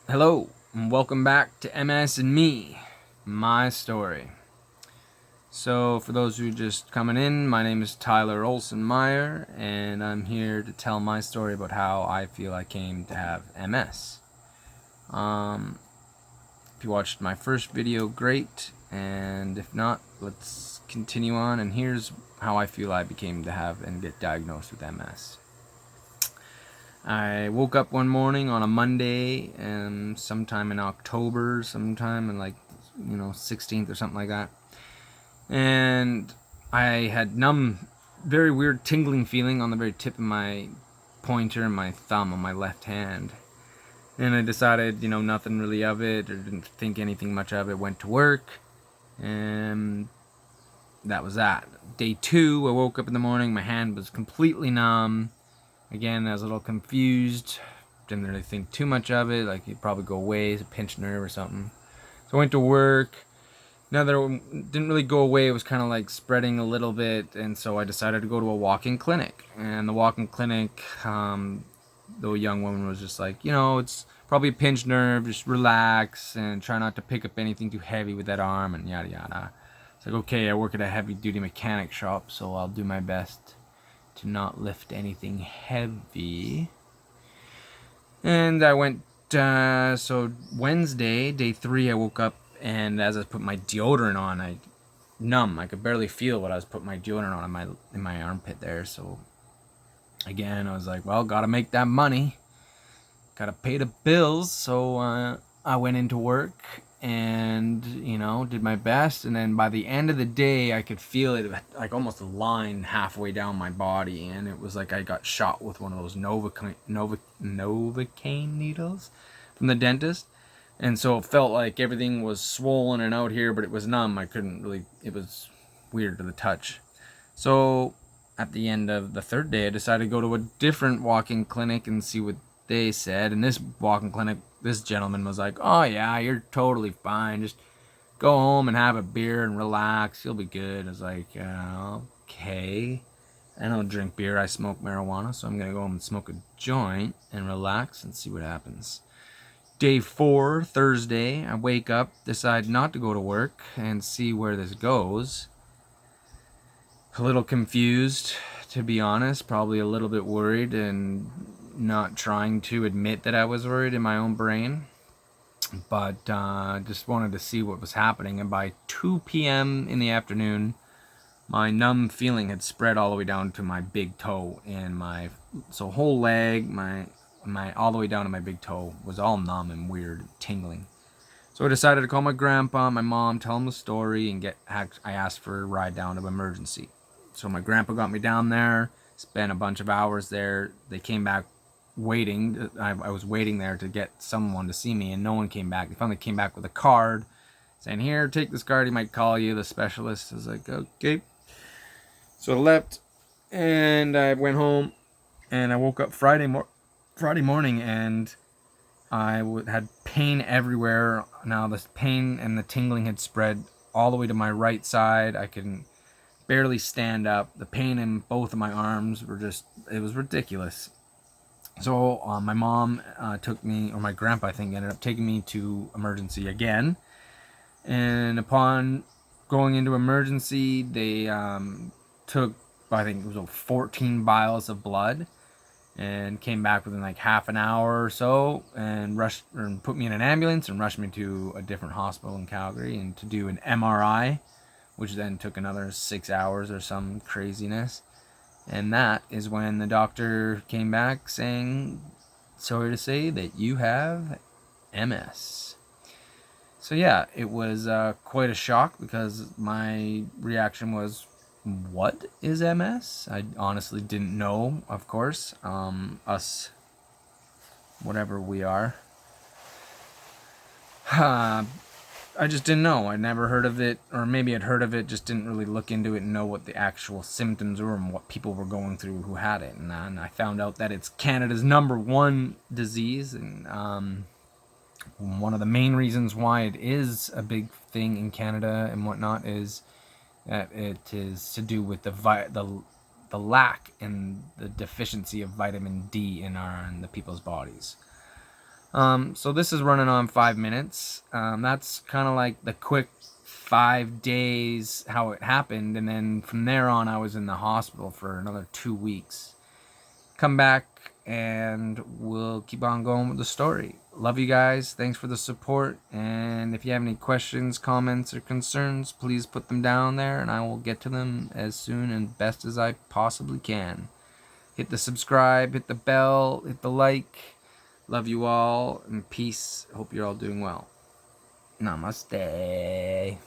Hello, and welcome back to MS&Me, my story. So, for those who are just coming in, my name is Tyler Olson Meyer, and I'm here to tell my story about how I feel I came to have MS. If you watched my first video, great, and if not, let's continue on, and here's how I feel I became to have and get diagnosed with MS. I woke up one morning on a Monday, sometime in October, sometime in 16th or something like that. And I had very weird tingling feeling on the very tip of my pointer and my thumb on my left hand. And I decided, nothing really of it, or didn't think anything much of it, went to work, and that was that. Day 2, I woke up in the morning, my hand was completely numb. Again, I was a little confused. Didn't really think too much of it. Like, it'd probably go away. It's a pinched nerve or something. So I went to work. Now that it didn't really go away, it was kind of like spreading a little bit. And so I decided to go to a walk-in clinic. And the walk-in clinic, the young woman was just like, it's probably a pinched nerve. Just relax and try not to pick up anything too heavy with that arm and yada yada. It's like, okay, I work at a heavy-duty mechanic shop, so I'll do my best to not lift anything heavy. And I went, so Wednesday, day 3, I woke up, and as I put my deodorant on, I could barely feel what I was putting my deodorant on in my armpit there. So again, I was like, well, gotta make that money, gotta pay the bills. So I went into work and did my best, and then by the end of the day I could feel it like almost a line halfway down my body, and it was like I got shot with one of those Novocaine needles from the dentist. And so it felt like everything was swollen and out here, but it was numb. I couldn't really, it was weird to the touch. So at the end of the 3rd day, I decided to go to a different walk-in clinic and see what they said. And this walk-in clinic, this gentleman was like, oh yeah, you're totally fine. Just go home and have a beer and relax. You'll be good. I was like, okay. I don't drink beer. I smoke marijuana. So I'm going to go home and smoke a joint and relax and see what happens. Day 4, Thursday, I wake up, decide not to go to work and see where this goes. A little confused, to be honest. Probably a little bit worried and not trying to admit that I was worried in my own brain, but just wanted to see what was happening. And by 2 p.m. in the afternoon, my numb feeling had spread all the way down to my big toe, and so whole leg, my all the way down to my big toe was all numb and weird, tingling. So I decided to call my grandpa, my mom, tell them the story, and I asked for a ride down to emergency. So my grandpa got me down there, spent a bunch of hours there. They came back waiting. I was waiting there to get someone to see me, and no one came back. They finally came back with a card saying, here, take this card, he might call you, the specialist. I was like, okay. So I left, and I went home, and I woke up Friday morning, and I had pain everywhere. Now this pain and the tingling had spread all the way to my right side. I could barely stand up. The pain in both of my arms it was ridiculous. So my mom took me, or my grandpa I think ended up taking me to emergency again. And upon going into emergency, they took, I think it was 14 vials of blood, and came back within like half an hour or so, and put me in an ambulance and rushed me to a different hospital in Calgary and to do an MRI, which then took another 6 hours or some craziness. And that is when the doctor came back saying, sorry to say that you have MS. So yeah, it was quite a shock, because my reaction was, what is MS? I honestly didn't know, of course. Us, whatever we are. I just didn't know. I never heard of it, or maybe I'd heard of it, just didn't really look into it and know what the actual symptoms were and what people were going through who had it. And I found out that it's Canada's #1 disease, and one of the main reasons why it is a big thing in Canada and whatnot is that it is to do with the lack and the deficiency of vitamin D in the people's bodies. So this is running on 5 minutes. That's kind of like the quick 5 days how it happened, and then from there on I was in the hospital for another 2 weeks. Come back and we'll keep on going with the story. Love you guys. Thanks for the support. And if you have any questions, comments, or concerns, please put them down there and I will get to them as soon and best as I possibly can. Hit the subscribe, hit the bell, hit the like. Love you all and peace. Hope you're all doing well. Namaste.